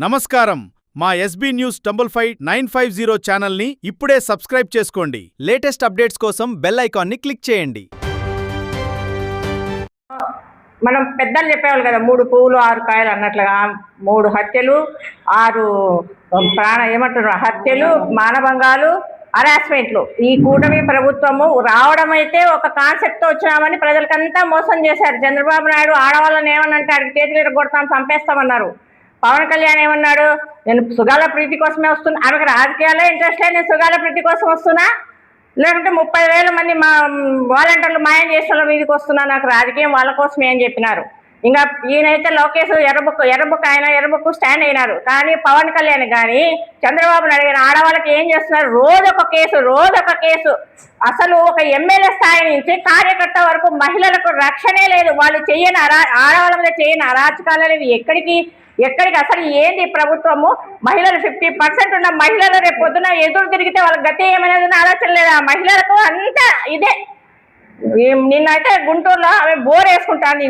నమస్కారం. మా SB news 950 ఛానల్ని ఇప్పుడే సబ్స్క్రైబ్ చేసుకోండి. లేటెస్ట్ అప్డేట్స్ కోసం బెల్ ఐకాన్ని క్లిక్ చేయండి. మనం పెద్దలు చెప్పేవాళ్ళు కదా, 3 పువ్వులు 6 కాయలు అన్నట్లుగా 3 హత్యలు 6 హత్యలు, మానభంగాలు, హరాస్మెంట్లు. ఈ కూటమి ప్రభుత్వము రావడం అయితే ఒక కాన్సెప్ట్తో వచ్చినామని ప్రజలకంతా మోసం చేశారు. చంద్రబాబు నాయుడు ఆడవాళ్ళని ఏమన్నంటే అడిగి చేతులు కొడతాం, చంపేస్తామన్నారు. పవన్ కళ్యాణ్ ఏమన్నాడు, నేను సుగాల ప్రీతి కోసమే వస్తున్నా, ఆమెకు రాజకీయాల్లో ఇంట్రెస్ట్ లేదు, నేను సుగాల ప్రీతి కోసం వస్తున్నా, లేకుంటే 30,000 మంది మా వాలంటీర్లు మాయం చేసిన మీదకి వస్తున్నా, నాకు రాజకీయం వాళ్ళ కోసమే అని చెప్పినారు. ఇంకా ఈయనైతే లోకేష్ ఎర్రబుక్ స్టాండ్ అయినారు. కానీ పవన్ కళ్యాణ్ కానీ చంద్రబాబు నాయుడు ఆడవాళ్ళకి ఏం చేస్తున్నారు, రోజొక కేసు. అసలు ఒక ఎమ్మెల్యే స్థాయి నుంచి కార్యకర్త వరకు మహిళలకు రక్షణే లేదు. వాళ్ళు చేయని ఆడవాళ్ళ మీద చేయని అరాచకాలు అనేవి ఎక్కడికి అసలు ఏంది ప్రభుత్వము? మహిళలు 50% ఉన్న మహిళలు రేపు పొద్దున ఎదురు తిరిగితే వాళ్ళ గతి ఏమైనా ఆలోచన లేదా? మహిళలకు అంతా ఇదే. నిన్నైతే గుంటూరులో ఆమె బోర్ వేసుకుంటాంది,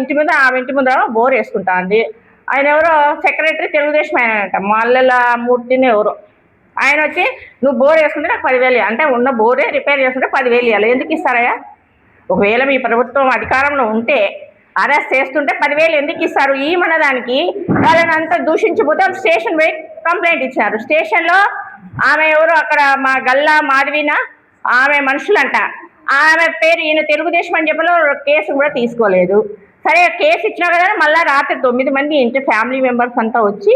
ఆమె ఇంటి ముందు బోర్ వేసుకుంటాంది. ఆయన ఎవరో సెక్రటరీ తెలుగుదేశం ఆయనంట, మల్లెల మూర్తిని ఎవరో. ఆయన వచ్చి నువ్వు బోర్ వేసుకుంటే నాకు 10,000 అంటే ఉన్న బోరే రిపేర్ చేసుకుంటే 10,000 ఇవ్వాలి. ఎందుకు ఇస్తారయ్యా? ఒకవేళ మీ ప్రభుత్వం అధికారంలో ఉంటే అరెస్ట్ చేస్తుంటే 10,000 ఎందుకు ఇస్తారు? ఈ మనదానికి వాళ్ళని అంతా దూషించిపోతే స్టేషన్ పోయి కంప్లైంట్ ఇచ్చారు. స్టేషన్లో ఆమె ఎవరు అక్కడ మా గల్లా మాధవిన ఆమె మనుషులంట, ఆమె పేరు ఈయన తెలుగుదేశం అని చెప్పలో కేసు కూడా తీసుకోలేదు. సరే కేసు ఇచ్చినా కదా, మళ్ళీ రాత్రి 9 మంది ఇంటి ఫ్యామిలీ మెంబర్స్ అంతా వచ్చి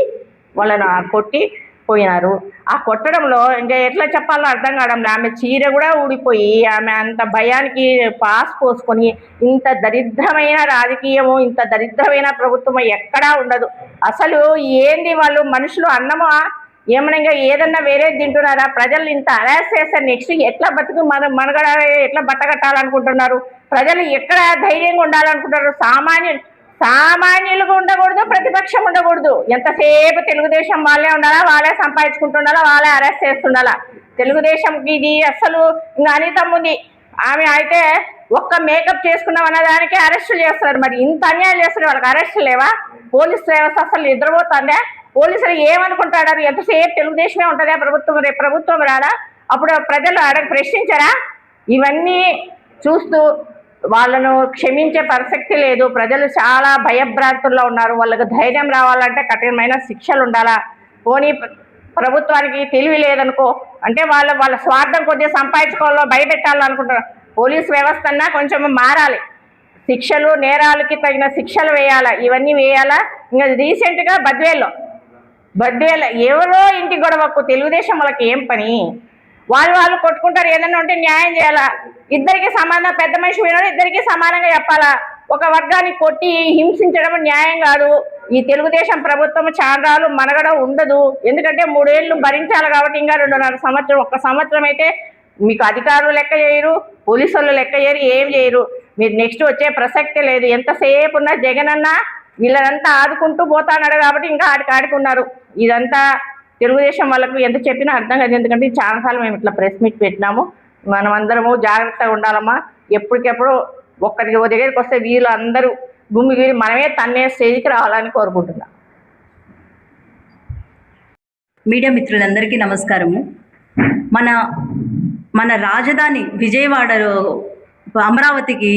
వాళ్ళని కొట్టి పోయినారు. ఆ కొట్టడంలో ఇంకా ఎట్లా చెప్పాలో అర్థం కావడంలో ఆమె చీర కూడా ఊడిపోయి ఆమె అంత భయానికి పాస్ పోసుకొని, ఇంత దరిద్రమైన రాజకీయము, ఇంత దరిద్రమైన ప్రభుత్వము ఎక్కడా ఉండదు. అసలు ఏంది వాళ్ళు మనుషులు అన్నమా ఏమన్నా ఇంకా ఏదన్నా వేరే తింటున్నారా? ప్రజలు ఇంత అరెస్ట్ చేస్తారు, నెక్స్ట్ ఎట్లా బతుకు మనగడ ఎట్లా బట్టగట్టాలనుకుంటున్నారు? ప్రజలు ఎక్కడ ధైర్యంగా ఉండాలనుకుంటున్నారు? సామాన్యులుగా ఉండకూడదు, ప్రతిపక్షం ఉండకూడదు. ఎంతసేపు తెలుగుదేశం వాళ్ళే ఉండాలా, వాళ్ళే సంపాదించుకుంటుండాలా, వాళ్ళే అరెస్ట్ చేస్తుండాలా. తెలుగుదేశంకి ఇది అసలు ఇంకా అనితమ్ముంది. ఆమె అయితే ఒక్క మేకప్ చేసుకున్నాం అన్నదానికి అరెస్టులు చేస్తున్నారు. మరి ఇంత అన్యాయం చేస్తున్నారు, వాళ్ళకి అరెస్టులు లేవా? పోలీసు వ్యవస్థ అసలు నిద్రపోతుందే? పోలీసులు ఏమనుకుంటాడారు? ఎంతసేపు తెలుగుదేశమే ఉంటుందా ప్రభుత్వం? రేపు ప్రభుత్వం రాదా? అప్పుడు ప్రజలు ప్రశ్నించారా? ఇవన్నీ చూస్తూ వాళ్ళను క్షమించే పరిస్థితి లేదు. ప్రజలు చాలా భయభ్రాంతుల్లో ఉన్నారు. వాళ్ళకు ధైర్యం రావాలంటే కఠినమైన శిక్షలు ఉండాలా. పోనీ ప్రభుత్వానికి తెలివి లేదనుకో, అంటే వాళ్ళ స్వార్థం కొద్దిగా సంపాదించుకోవాలో భయపెట్టాలనుకుంటారు. పోలీస్ వ్యవస్థ అన్నా కొంచెం మారాలి, శిక్షలు నేరాలకి తగిన శిక్షలు వేయాలా, ఇవన్నీ వేయాలా. ఇంకా రీసెంట్గా బద్వేల్లో ఎవరో ఇంటి గొడవకు తెలుగుదేశం వాళ్ళకి ఏం పని? వాళ్ళు కొట్టుకుంటారు, ఏదన్నా ఉంటే న్యాయం చేయాలా. ఇద్దరికి సమానం, పెద్ద మనిషి వినోడు ఇద్దరికి సమానంగా చెప్పాలా. ఒక వర్గాన్ని కొట్టి హింసించడం న్యాయం కాదు. ఈ తెలుగుదేశం ప్రభుత్వం చాంద్రాలు మనగడ ఉండదు. ఎందుకంటే 3 ఏళ్ళు భరించాలి కాబట్టి ఇంకా 2.5 సంవత్సరం. 1 సంవత్సరం అయితే మీకు అధికారులు లెక్క చేయరు, పోలీసు వాళ్ళు లెక్క చేయరు, ఏం చేయరు. మీరు నెక్స్ట్ వచ్చే ప్రసక్తే లేదు. ఎంతసేపు ఉన్నా జగన్ అన్న వీళ్ళనంతా ఆదుకుంటూ పోతాన్నాడు కాబట్టి ఇంకా ఆడుకున్నారు. ఇదంతా తెలుగుదేశం వాళ్ళకు ఎంత చెప్పినా అర్థం కాదు. ఎందుకంటే చాలాసార్లు మేము ఇట్లా ప్రెస్ మీట్ పెట్టినాము. మనం అందరము జాగ్రత్తగా ఉండాలమ్మా. ఎప్పటికెప్పుడు ఒక్కరికి దగ్గరికి వస్తే వీళ్ళు అందరూ గుమ్మిగిరి మనమే తన్నే స్టేజ్కి రావాలని కోరుకుంటున్నాం. మీడియా మిత్రులందరికీ నమస్కారము. మన రాజధాని విజయవాడలో అమరావతికి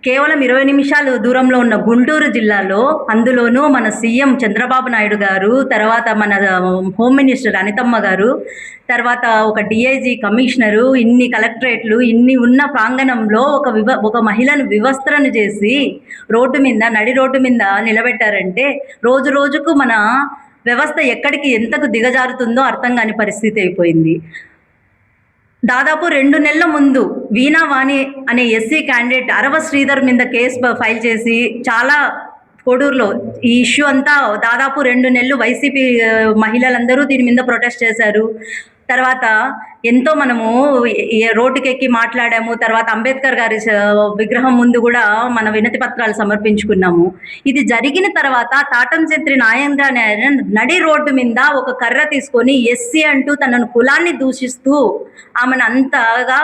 కేవలం 20 నిమిషాలు దూరంలో ఉన్న గుంటూరు జిల్లాలో, అందులోనూ మన సీఎం చంద్రబాబు నాయుడు గారు, తర్వాత మన హోమ్ మినిస్టర్ అనితమ్మ గారు, తర్వాత ఒక డిఐజీ కమిషనరు, ఇన్ని కలెక్టరేట్లు, ఇన్ని ఉన్న ప్రాంగణంలో ఒక మహిళను వివస్త్రను చేసి నడి రోడ్డు మీద నిలబెట్టారంటే రోజు రోజుకు మన వ్యవస్థ ఎక్కడికి ఎంతకు దిగజారుతుందో అర్థం కాని పరిస్థితి అయిపోయింది. దాదాపు 2 నెలల ముందు వీణా వాణి అనే ఎస్సీ క్యాండిడేట్ అరవ శ్రీధర్ మీద కేసు ఫైల్ చేసి చాలా కోడూరులో ఈ ఇష్యూ అంతా దాదాపు 2 నెలలు వైసీపీ మహిళలందరూ దీని మీద ప్రొటెస్ట్ చేశారు. తర్వాత ఎంతో మనము రోడ్డుకెక్కి మాట్లాడాము. తర్వాత అంబేద్కర్ గారి విగ్రహం ముందు కూడా మన వినతి పత్రాలు సమర్పించుకున్నాము. ఇది జరిగిన తర్వాత తాటంచెంత్రి నాయంగా నడి రోడ్డు మీద ఒక కర్ర తీసుకొని ఎస్సీ అంటూ తనను కులాన్ని దూషిస్తూ ఆమెను అంతగా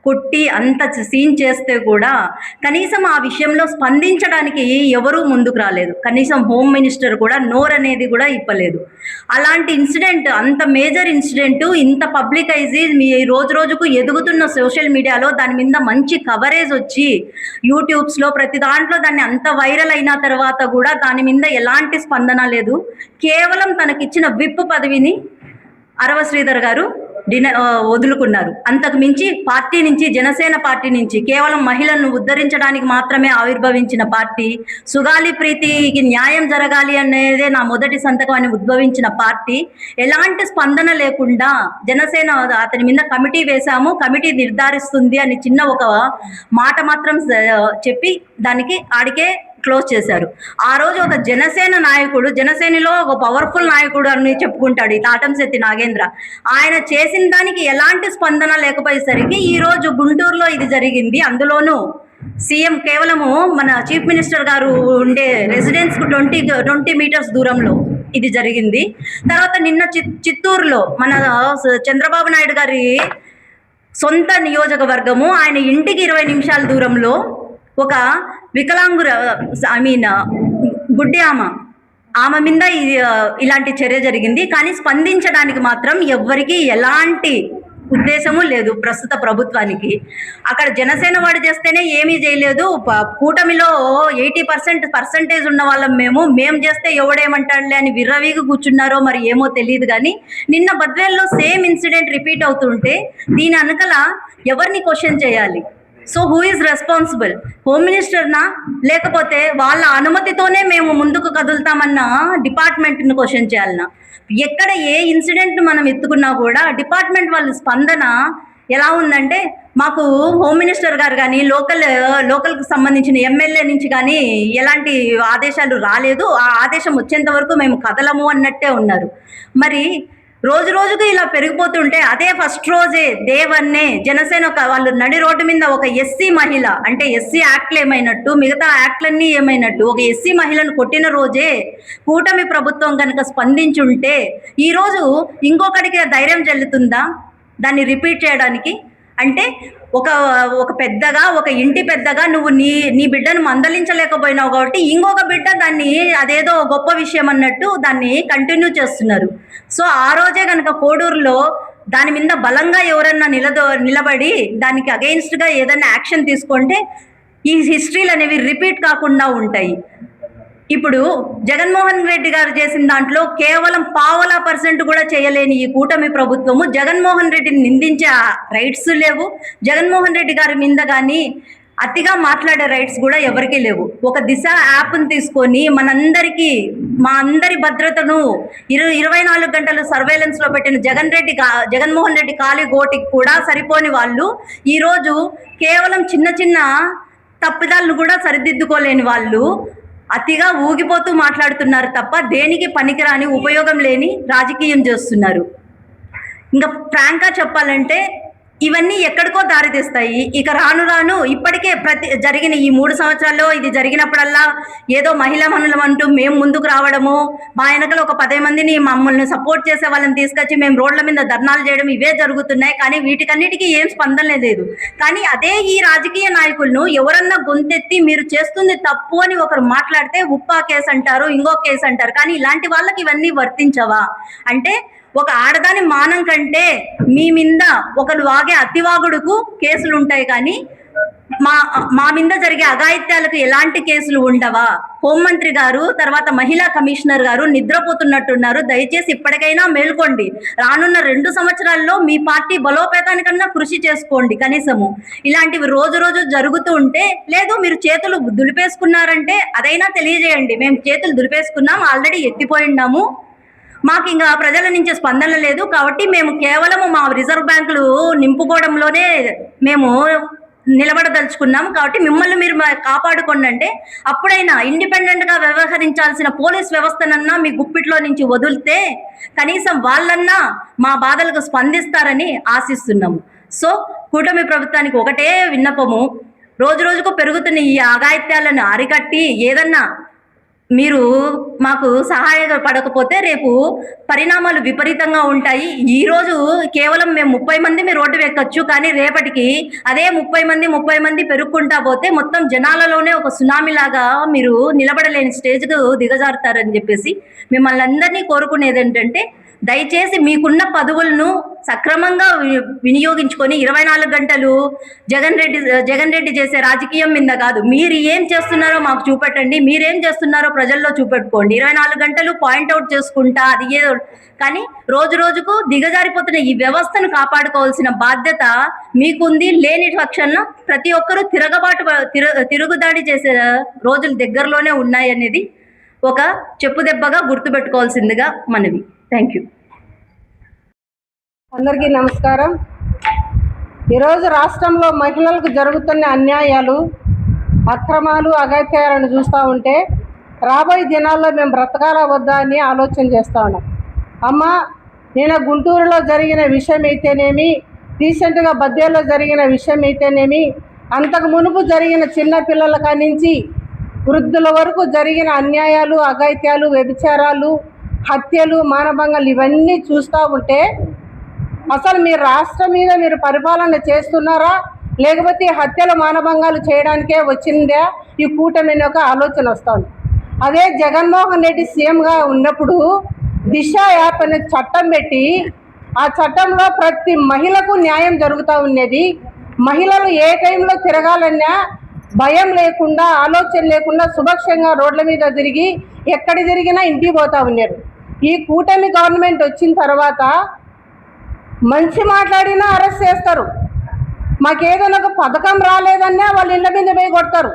కొట్టి అంత సీన్ చేస్తే కూడా కనీసం ఆ విషయంలో స్పందించడానికి ఎవరూ ముందుకు రాలేదు. కనీసం హోమ్ మినిస్టర్ కూడా నోర్ అనేది కూడా ఇప్పలేదు. అలాంటి ఇన్సిడెంట్, అంత మేజర్ ఇన్సిడెంట్ ఇంత పబ్లికైజ్ మీ రోజు రోజుకు ఎదుగుతున్న సోషల్ మీడియాలో దాని మీద మంచి కవరేజ్ వచ్చి యూట్యూబ్స్లో ప్రతి దాంట్లో దాన్ని అంత వైరల్ అయిన తర్వాత కూడా దాని మీద ఎలాంటి స్పందన లేదు. కేవలం తనకిచ్చిన విప్ పదవిని అరవ శ్రీధర్ గారు వదులుకున్నారు. అంతకు మించి పార్టీ నుంచి, జనసేన పార్టీ నుంచి కేవలం మహిళలను ఉద్ధరించడానికి మాత్రమే ఆవిర్భవించిన పార్టీ, సుగాలి ప్రీతికి న్యాయం జరగాలి అనేదే నా మొదటి సంతకం అని ఉద్భవించిన పార్టీ ఎలాంటి స్పందన లేకుండా జనసేన అతని మీద కమిటీ వేశాము, కమిటీ నిర్ధారిస్తుంది అని చిన్న ఒక మాట మాత్రం చెప్పి దానికి ఆడికే క్లోజ్ చేశారు. ఆ రోజు ఒక జనసేన నాయకుడు, జనసేనలో ఒక పవర్ఫుల్ నాయకుడు అని చెప్పుకుంటాడు ఈ తాటంశెట్టి నాగేంద్ర, ఆయన చేసిన దానికి ఎలాంటి స్పందన లేకపోయేసరికి ఈరోజు గుంటూరులో ఇది జరిగింది. అందులోనూ సీఎం కేవలము మన చీఫ్ మినిస్టర్ గారు ఉండే రెసిడెన్స్కు 20 మీటర్స్ దూరంలో ఇది జరిగింది. తర్వాత నిన్న చిత్తూరులో మన చంద్రబాబు నాయుడు గారి సొంత నియోజకవర్గము, ఆయన ఇంటికి 20 నిమిషాల దూరంలో ఒక వికలాంగుర గుడ్డి ఆమె మీద ఇలాంటి చర్య జరిగింది. కానీ స్పందించడానికి మాత్రం ఎవ్వరికి ఎలాంటి ఉద్దేశము లేదు ప్రస్తుత ప్రభుత్వానికి. అక్కడ జనసేన వాడు చేస్తేనే ఏమీ చేయలేదు. కూటమిలో 80% ఉన్న వాళ్ళం మేము చేస్తే ఎవడేమంటాడులే అని విర్రవీగి కూర్చున్నారో మరి ఏమో తెలియదు. కానీ నిన్న బద్వేల్లో సేమ్ ఇన్సిడెంట్ రిపీట్ అవుతుంటే దీని వెనకల ఎవరిని క్వశ్చన్ చేయాలి? So who is responsible? Home మినిస్టర్నా, లేకపోతే వాళ్ళ అనుమతితోనే మేము ముందుకు కదులుతామన్న డిపార్ట్మెంట్ను క్వశ్చన్ చేయాలన్నా? ఎక్కడ ఏ ఇన్సిడెంట్ మనం ఎత్తుకున్నా కూడా డిపార్ట్మెంట్ వాళ్ళ స్పందన ఎలా ఉందంటే, మాకు హోమ్ మినిస్టర్ గారు కానీ లోకల్కి సంబంధించిన ఎమ్మెల్యే నుంచి కానీ ఎలాంటి ఆదేశాలు రాలేదు, ఆ ఆదేశం వచ్చేంత వరకు మేము కదలము అన్నట్టే ఉన్నారు. మరి రోజు రోజుకు ఇలా పెరిగిపోతుంటే అదే ఫస్ట్ రోజే దేవన్నే జనసేన వాళ్ళు నడి రోడ్డు మీద ఒక ఎస్సీ మహిళ, అంటే ఎస్సీ యాక్ట్లు ఏమైనట్టు మిగతా యాక్ట్లన్నీ ఏమైనట్టు, ఒక ఎస్సీ మహిళను కొట్టిన రోజే కూటమి ప్రభుత్వం కనుక స్పందించుంటే ఈరోజు ఇంకొకటికి ధైర్యం చెల్లుతుందా దాన్ని రిపీట్ చేయడానికి? అంటే ఒక పెద్దగా, ఒక ఇంటి పెద్దగా నువ్వు నీ బిడ్డను మందలించలేకపోయినావు కాబట్టి ఇంకొక బిడ్డ దాన్ని అదేదో గొప్ప విషయం అన్నట్టు దాన్ని కంటిన్యూ చేస్తున్నారు. సో ఆ రోజే కనుక కోడూరులో దాని మీద బలంగా ఎవరన్నా నిలబడి దానికి అగెయిన్స్ట్గా ఏదైనా యాక్షన్ తీసుకుంటే ఈ హిస్టరీలు అనేవి రిపీట్ కాకుండా ఉంటాయి. ఇప్పుడు జగన్మోహన్ రెడ్డి గారు చేసిన దాంట్లో కేవలం 0.1% కూడా చేయలేని ఈ కూటమి ప్రభుత్వము జగన్మోహన్ రెడ్డిని నిందించే రైట్స్ లేవు. జగన్మోహన్ రెడ్డి గారి మీద కానీ అతిగా మాట్లాడే రైట్స్ కూడా ఎవరికీ లేవు. ఒక దిశ యాప్ని తీసుకొని మా అందరి భద్రతను 24 గంటలు సర్వేలెన్స్లో పెట్టిన జగన్మోహన్ రెడ్డి కాలి గోటికి కూడా సరిపోని వాళ్ళు ఈరోజు కేవలం చిన్న తప్పిదాలను కూడా సరిదిద్దుకోలేని వాళ్ళు అతిగా ఊగిపోతూ మాట్లాడుతున్నారు తప్ప దేనికి పనికిరాని, ఉపయోగం లేని రాజకీయం చేస్తున్నారు. ఇంకా ఫ్రాంక్గా చెప్పాలంటే ఇవన్నీ ఎక్కడికో దారితీస్తాయి. ఇక రాను ఇప్పటికే జరిగిన ఈ 3 సంవత్సరాల్లో ఇది జరిగినప్పుడల్లా ఏదో మహిళా మనులం అంటూ మేము ముందుకు రావడము, మా వెనకలో ఒక 10 మందిని మమ్మల్ని సపోర్ట్ చేసే వాళ్ళని తీసుకొచ్చి మేము రోడ్ల మీద ధర్నాలు చేయడం, ఇవే జరుగుతున్నాయి. కానీ వీటికన్నిటికీ ఏం స్పందన లేదు. కానీ అదే ఈ రాజకీయ నాయకులను ఎవరన్నా గొంతెత్తి మీరు చేస్తుంది తప్పు అని ఒకరు మాట్లాడితే ఉప్పా కేసు అంటారు, ఇంకో కేసు అంటారు. కానీ ఇలాంటి వాళ్ళకి ఇవన్నీ వర్తించవా? అంటే ఒక ఆడదాని మానం కంటే మీ మీద ఒకరు వాగే అతివాగుడుకు కేసులు ఉంటాయి, కానీ మా మీద జరిగే అఘాయిత్యాలకు ఎలాంటి కేసులు ఉండవా? హోంమంత్రి గారు, తర్వాత మహిళా కమిషనర్ గారు నిద్రపోతున్నట్టున్నారు. దయచేసి ఇప్పటికైనా మేల్కోండి. రానున్న 2 సంవత్సరాల్లో మీ పార్టీ బలోపేతానికన్నా కృషి చేసుకోండి. కనీసము ఇలాంటివి రోజు జరుగుతూ ఉంటే, లేదు మీరు చేతులు దులిపేసుకున్నారంటే అదైనా తెలియజేయండి. మేము చేతులు దులిపేసుకున్నాం, ఆల్రెడీ ఎత్తిపోయినాము, మాకు ఇంకా ప్రజల నుంచి స్పందన లేదు, కాబట్టి మేము కేవలము మా రిజర్వ్ బ్యాంకులు నింపుకోవడంలోనే మేము నిలబడదలుచుకున్నాం, కాబట్టి మిమ్మల్ని మీరు కాపాడుకోండి అంటే అప్పుడైనా ఇండిపెండెంట్గా వ్యవహరించాల్సిన పోలీస్ వ్యవస్థనన్నా మీ గుప్పిట్లో నుంచి వదిలితే కనీసం వాళ్ళన్నా మా బాధలకు స్పందిస్తారని ఆశిస్తున్నాము. సో కూటమి ప్రభుత్వానికి ఒకటే విన్నపము, రోజుకు పెరుగుతున్న ఈ అఘాయిత్యాలను అరికట్టి ఏదన్నా మీరు మాకు సహాయపడకపోతే రేపు పరిణామాలు విపరీతంగా ఉంటాయి. ఈరోజు కేవలం మేము 30 మంది మీ రోడ్డు ఎక్కచ్చు, కానీ రేపటికి అదే 30 మంది పెరుగుకుంటా పోతే మొత్తం జనాలలోనే ఒక సునామీ లాగా మీరు నిలబడలేని స్టేజ్కు దిగజారుతారని చెప్పేసి మిమ్మల్ని అందరినీ కోరుకునేది ఏంటంటే, దయచేసి మీకున్న పదవులను సక్రమంగా వినియోగించుకొని 24 గంటలు జగన్ రెడ్డి చేసే రాజకీయం మీద కాదు, మీరు ఏం చేస్తున్నారో మాకు చూపెట్టండి, మీరేం చేస్తున్నారో ప్రజల్లో చూపెట్టుకోండి. 24 గంటలు పాయింట్అవుట్ చేసుకుంటా అది ఏదో, కానీ రోజు రోజుకు దిగజారిపోతున్న ఈ వ్యవస్థను కాపాడుకోవాల్సిన బాధ్యత మీకుంది. లేని పక్షంలో ప్రతి ఒక్కరూ తిరుగుదాడి చేసే రోజులు దగ్గరలోనే ఉన్నాయనేది ఒక చెప్పుదెబ్బగా గుర్తుపెట్టుకోవాల్సిందిగా మనవి. Thank you. అందరికీ నమస్కారం. ఈరోజు రాష్ట్రంలో మహిళలకు జరుగుతున్న అన్యాయాలు, అక్రమాలు, అగత్యాలను చూస్తూ ఉంటే రాబోయే దినాల్లో మేము బ్రతకాలా వద్దా అని ఆలోచన చేస్తూ ఉన్నాం. అమ్మ, నేను గుంటూరులో జరిగిన విషయం అయితేనేమి, రీసెంట్గా బద్దేలో జరిగిన విషయం అయితేనేమి, అంతకు మునుపు జరిగిన చిన్న పిల్లల కానించి వృద్ధుల వరకు జరిగిన అన్యాయాలు, అగత్యాలు, వ్యభిచారాలు, హత్యలు, మానభంగాలు ఇవన్నీ చూస్తూ ఉంటే అసలు మీ రాష్ట్రం మీద మీరు పరిపాలన చేస్తున్నారా, లేకపోతే హత్యలు, మానభంగాలు చేయడానికే వచ్చిందా ఈ కూటమి ఒక ఆలోచన వస్తుంది. అదే జగన్మోహన్ రెడ్డి సీఎంగా ఉన్నప్పుడు దిశ యాప్ అనే చట్టం పెట్టి ఆ చట్టంలో ప్రతి మహిళకు న్యాయం జరుగుతూ ఉన్నది. మహిళలు ఏ టైంలో తిరగాలన్నా భయం లేకుండా, ఆలోచన లేకుండా సురక్షంగా రోడ్ల మీద తిరిగి ఎక్కడ తిరిగినా ఇంటికి పోతూ ఉన్నారు. ఈ కూటమి గవర్నమెంట్ వచ్చిన తర్వాత మంచి మాట్లాడినా అరెస్ట్ చేస్తారు. మాకేదైనా ఒక పథకం రాలేదన్నా వాళ్ళ ఇళ్ళ మీద పోయి కొడతారు.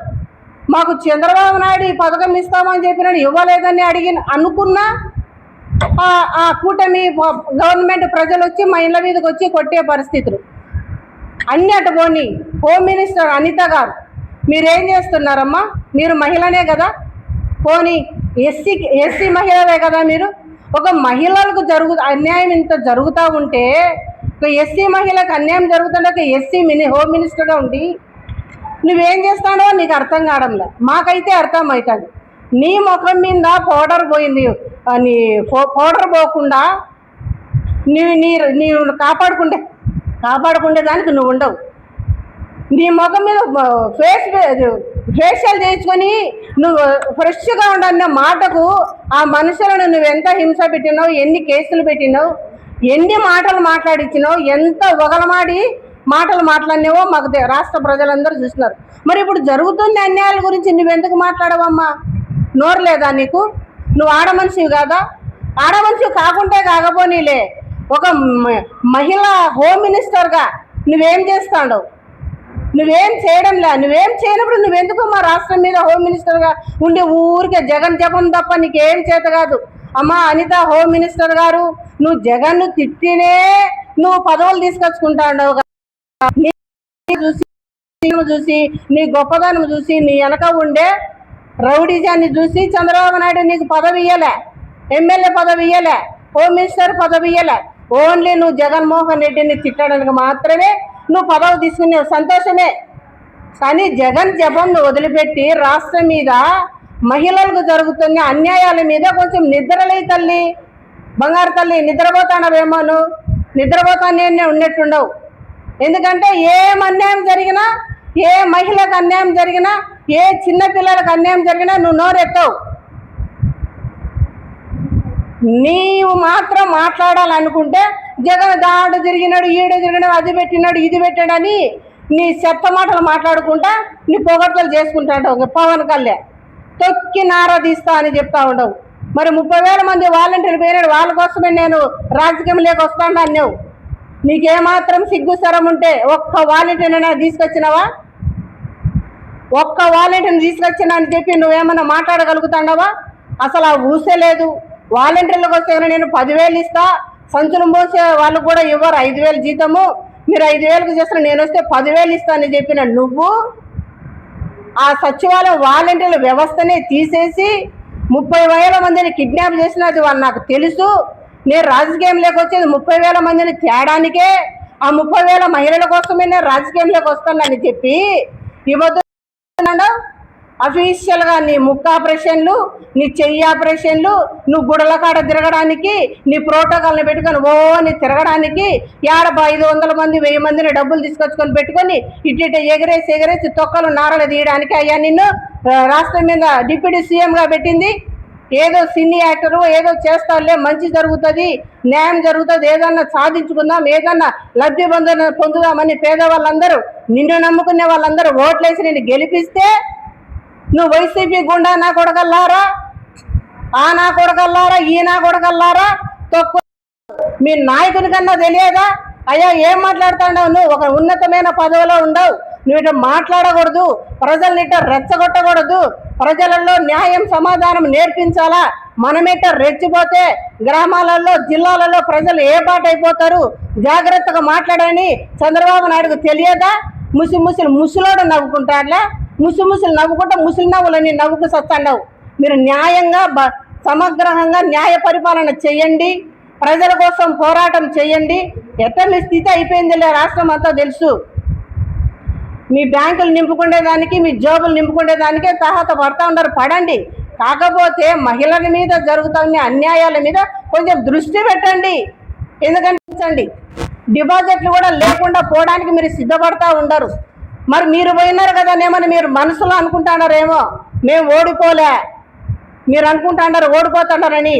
మాకు చంద్రబాబు నాయుడు ఈ పథకం ఇస్తామని చెప్పినాడు, ఇవ్వలేదని అనుకున్నా ఆ కూటమి గవర్నమెంట్ ప్రజలు వచ్చి మా ఇళ్ళ మీదకి వచ్చి కొట్టే పరిస్థితులు అన్నీ అటు పోని. హోమ్ మినిస్టర్ అనిత గారు, మీరేం చేస్తున్నారమ్మా? మీరు మహిళనే కదా, పోనీ ఎస్సీ మహిళవే కదా మీరు. ఒక మహిళలకు అన్యాయం ఇంత జరుగుతూ ఉంటే, ఒక ఎస్సీ మహిళకు అన్యాయం జరుగుతుంటే ఒక ఎస్సీ హోమ్ మినిస్టర్గా ఉండి నువ్వేం చేస్తాడో నీకు అర్థం కావడంలే. మాకైతే అర్థం అవుతుంది. నీ ముఖం మీద పౌడర్ పోయింది, నీ పౌడర్ పోకుండా నీవు కాపాడుకుంటే దానికి నువ్వు ఉండవు. నీ ముఖం మీద ఫేషియల్ చేయించుకొని నువ్వు ఫ్రెష్గా ఉండన్న మాటకు ఆ మనుషులను నువ్వు ఎంత హింస పెట్టినావు, ఎన్ని కేసులు పెట్టినావు, ఎన్ని మాటలు మాట్లాడించినావు, ఎంత వగలమాడి మాటలు మాట్లాడినావో మాకు రాష్ట్ర ప్రజలందరూ చూస్తున్నారు. మరి ఇప్పుడు జరుగుతున్న అన్యాయాల గురించి నువ్వెందుకు మాట్లాడవమ్మా? నోరు లేదా నీకు? నువ్వు ఆడమనిషివి కాదా? ఆడమనిషివి కాకుంటే కాకపోనీలే, ఒక మహిళా హోమ్ మినిస్టర్గా నువ్వేం చేస్తాడు? నువ్వేం చేయడంలే. నువ్వేం చేయనప్పుడు నువ్వెందుకు మా రాష్ట్రం మీద హోమ్ మినిస్టర్గా ఉండి ఊరికే జగన్ జపం తప్ప నీకేం చేత కాదు. అమ్మా అనిత హోమ్ మినిస్టర్ గారు, నువ్వు జగన్ను తిట్టినే నువ్వు పదవులు తీసుకొచ్చుకుంటావు. చూసి నీ గొప్పదనం చూసి నీ వెనక ఉండే రౌడీజాన్ని చూసి చంద్రబాబు నాయుడు నీకు పదవి ఇయ్యలే, ఎమ్మెల్యే పదవి ఇయ్యలే, హోమ్ మినిస్టర్ పదవి ఇయ్యలే. ఓన్లీ నువ్వు జగన్మోహన్ రెడ్డిని తిట్టడానికి మాత్రమే నువ్వు పదవి తీసుకునే సంతోషమే. కానీ జగన్ జపం వదిలిపెట్టి రాష్ట్రం మీద, మహిళలకు జరుగుతున్న అన్యాయాల మీద కొంచెం నిద్రలే తల్లి, బంగారు తల్లి. నిద్రపోతానవేమో నువ్వు, నిద్రపోతానే ఉన్నట్టుండవు. ఎందుకంటే ఏం అన్యాయం జరిగినా, ఏ మహిళకు అన్యాయం జరిగినా, ఏ చిన్న పిల్లలకు అన్యాయం జరిగినా నువ్వు నోరెత్తవు. నీవు మాత్రం మాట్లాడాలనుకుంటే జగన్ దాడు తిరిగినాడు, ఈడ తిరిగినాడు, అది పెట్టినాడు, ఇది పెట్టాడని నీ చెత్త మాటలు మాట్లాడుకుంటా నీ పొగడ్తలు చేసుకుంటాడు. పవన్ కళ్యాణ్ తొక్కి నారా తీస్తా అని చెప్తా ఉండవు. మరి 30,000 మంది వాలంటీర్లు పోయినాడు, వాళ్ళ కోసమే నేను రాజకీయంలోకి వస్తాను అన్నావు. నీకేమాత్రం సిగ్గు సరం ఉంటే ఒక్క వాలంటీర్ని తీసుకొచ్చినావా? ఒక్క వాలంటీర్ని తీసుకొచ్చినా అని చెప్పి నువ్వేమన్నా మాట్లాడగలుగుతాడావా? అసలు ఆ ఊసే లేదు. వాలంటీర్లకు వస్తే నేను 10,000 ఇస్తా, సంచులు మోసే వాళ్ళు కూడా ఇవ్వరు 5,000 జీతము, మీరు 5,000కు చేస్తారు, నేను వస్తే 10,000 ఇస్తానని చెప్పిన నువ్వు ఆ సచివాలయం వాలంటీర్ల వ్యవస్థనే తీసేసి 30,000 మందిని కిడ్నాప్ చేసినది వాళ్ళు నాకు తెలుసు. నేను రాజకీయంలోకి వచ్చేది 30,000 మందిని తేడానికే, ఆ 30,000 మహిళల కోసమే నేను రాజకీయంలోకి వస్తానని చెప్పి ఇవ్వద్దు. అఫీషియల్గా నీ ముక్కు ఆపరేషన్లు, నీ చెయ్యి ఆపరేషన్లు, నువ్వు గుడల కాడ తిరగడానికి, నీ ప్రోటోకాల్ని పెట్టుకొని నీ తిరగడానికి 500 మంది 1000 మందిని డబ్బులు తీసుకొచ్చుకొని పెట్టుకొని ఇటు ఎగరేసి తొక్కలు నారలు తీయడానికి అయ్యా నిన్ను రాష్ట్రం మీద డిప్యూటీ సీఎంగా పెట్టింది. ఏదో సినీ యాక్టరు ఏదో చేస్తారులే, మంచి జరుగుతుంది, న్యాయం జరుగుతుంది, ఏదన్నా సాధించుకుందాం, ఏదన్నా లబ్ధి పొందుదామని పేదవాళ్ళందరూ నిన్ను నమ్ముకునే వాళ్ళందరూ ఓట్లేసి నిన్ను గెలిపిస్తే నువ్వు వైసీపీ గుండా నా కొడగల్లారా, నా కొడగల్లారా, నా కొడగల్లారా తక్కువ మీ నాయకుని కన్నా తెలియదా? అయ్యా ఏం మాట్లాడుతున్నావు? నువ్వు ఒక ఉన్నతమైన పదవిలో ఉండవు, నువ్వు ఇట్లా మాట్లాడకూడదు, ప్రజల్ని ఇట్లా రెచ్చగొట్టకూడదు, ప్రజలలో న్యాయం సమాధానం నేర్పించాలా. మనమిట్ట రెచ్చిపోతే గ్రామాలలో జిల్లాలలో ప్రజలు ఏ బాట అయిపోతారు, జాగ్రత్తగా మాట్లాడని చంద్రబాబు నాయుడుకు తెలియదా? ముసలోడు నవ్వుకుంటాడులే, ముసులు నవ్వుకుంటా ముసలి నవ్వులని నవ్వుకు సత్తాండవు. మీరు న్యాయంగా సమగ్రంగా న్యాయ పరిపాలన చేయండి, ప్రజల కోసం పోరాటం చేయండి. ఎట్లా మీ స్థితి అయిపోయిందిలే, రాష్ట్రం అంతా తెలుసు. మీ బ్యాంకులు నింపుకునేదానికి, మీ జోబులు నింపుకునేదానికే తాహత పడతా ఉన్నారు, పడండి. కాకపోతే మహిళల మీద జరుగుతున్న అన్యాయాల మీద కొంచెం దృష్టి పెట్టండి. ఎందుకంటే డిపాజిట్లు కూడా లేకుండా పోవడానికి మీరు సిద్ధపడతా ఉండరు. మరి మీరు పోయినారు కదా నేమని మీరు మనసులో అనుకుంటున్నారేమో, మేము ఓడిపోలే, మీరు అనుకుంటున్నారు ఓడిపోతున్నారని.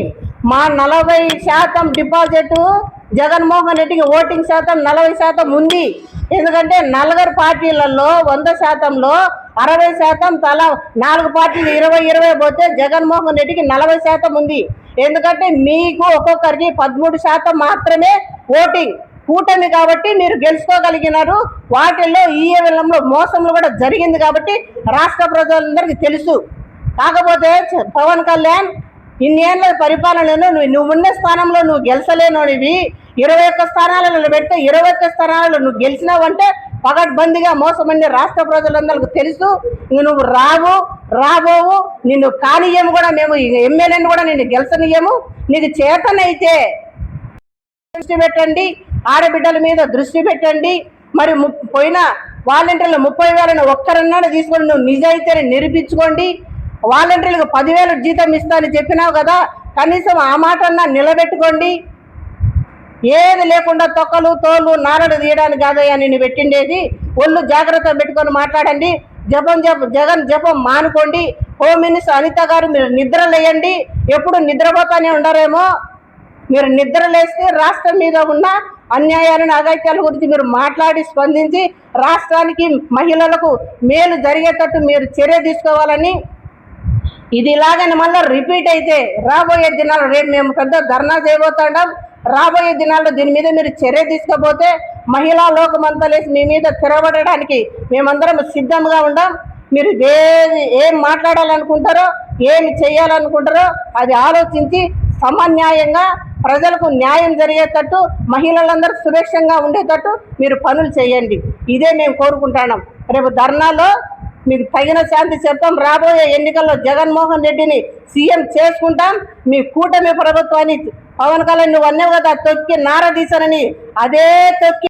మా 40% డిపాజిట్ జగన్మోహన్ రెడ్డికి ఓటింగ్ శాతం 40% ఉంది. ఎందుకంటే 4 పార్టీలలో 100%లో 60% తలా 4 పార్టీలు 20 పోతే జగన్మోహన్ రెడ్డికి 40% ఉంది. ఎందుకంటే మీకు ఒక్కొక్కరికి 13% మాత్రమే ఓటింగ్. కూటమి కాబట్టి మీరు గెలుచుకోగలిగినారు. వాటిల్లో ఈవీఎంలో మోసంలో కూడా జరిగింది కాబట్టి రాష్ట్ర ప్రజలందరికీ తెలుసు. కాకపోతే పవన్ కళ్యాణ్ ఇన్నేళ్ళ పరిపాలనలో నువ్వున్న స్థానంలో నువ్వు గెలిచలేనివి 21 స్థానాలలో పెడితే 21 స్థానాలలో నువ్వు గెలిచినావంటే పగడ్బందీగా మోసమని రాష్ట్ర ప్రజలందరికీ తెలుసు. నువ్వు రాబోవు, నిన్ను కానియము కూడా, మేము ఎమ్మెల్యేని కూడా నిన్ను గెలిచనియము. నీకు చేతనైతే దృష్టి పెట్టండి, ఆడబిడ్డల మీద దృష్టి పెట్టండి. మరి పోయిన వాలంటీర్లు 30,000 ఒక్కరన్నాడు తీసుకొని నువ్వు నిజాయితీని నిరూపించుకోండి. వాలంటీర్లకు 10,000 జీతం ఇస్తానని చెప్పినావు కదా, కనీసం ఆ మాటన్నా నిలబెట్టుకోండి. ఏది లేకుండా తొక్కలు తోలు నారలు తీయడానికి కాదయ్యా నిన్ను పెట్టిండేది. ఒళ్ళు జాగ్రత్త పెట్టుకొని మాట్లాడండి. జగన్ జపం మానుకోండి. హోమ్ మినిస్టర్ అనిత గారు మీరు నిద్రలేయండి. ఎప్పుడు నిద్రపోతానే ఉండరేమో. మీరు నిద్రలేస్తే రాష్ట్రం మీద ఉన్న అన్యాయాలను అఘాయిత్యాల గురించి మీరు మాట్లాడి స్పందించి రాష్ట్రానికి మహిళలకు మేలు జరిగేటట్టు మీరు చర్య తీసుకోవాలని. ఇది ఇలాగని మళ్ళీ రిపీట్ అయితే రాబోయే దినాలు, రేపు మేము పెద్ద ధర్నా చేయబోతున్నాం. రాబోయే దినాల్లో దీని మీద మీరు చర్య తీసుకోపోతే మహిళా లోకమంతా లేసి మీ మీద తిరగబడడానికి మేమందరం సిద్ధంగా ఉండాం. మీరు ఏం మాట్లాడాలనుకుంటారో, ఏమి చేయాలనుకుంటారో అది ఆలోచించి సమన్యాయంగా ప్రజలకు న్యాయం జరిగేటట్టు, మహిళలందరూ సురక్షంగా ఉండేటట్టు మీరు పనులు చేయండి. ఇదే మేము కోరుకుంటున్నాం. రేపు ధర్నాలో మీకు తగిన శాంతి చెప్తాం. రాబోయే ఎన్నికల్లో జగన్మోహన్ రెడ్డిని సీఎం చేసుకుంటాం. మీ కూటమి ప్రభుత్వాన్ని పవన్ కళ్యాణ్ నువ్వు అన్నావు కదా తొక్కి నారదీశానని, అదే తొక్కి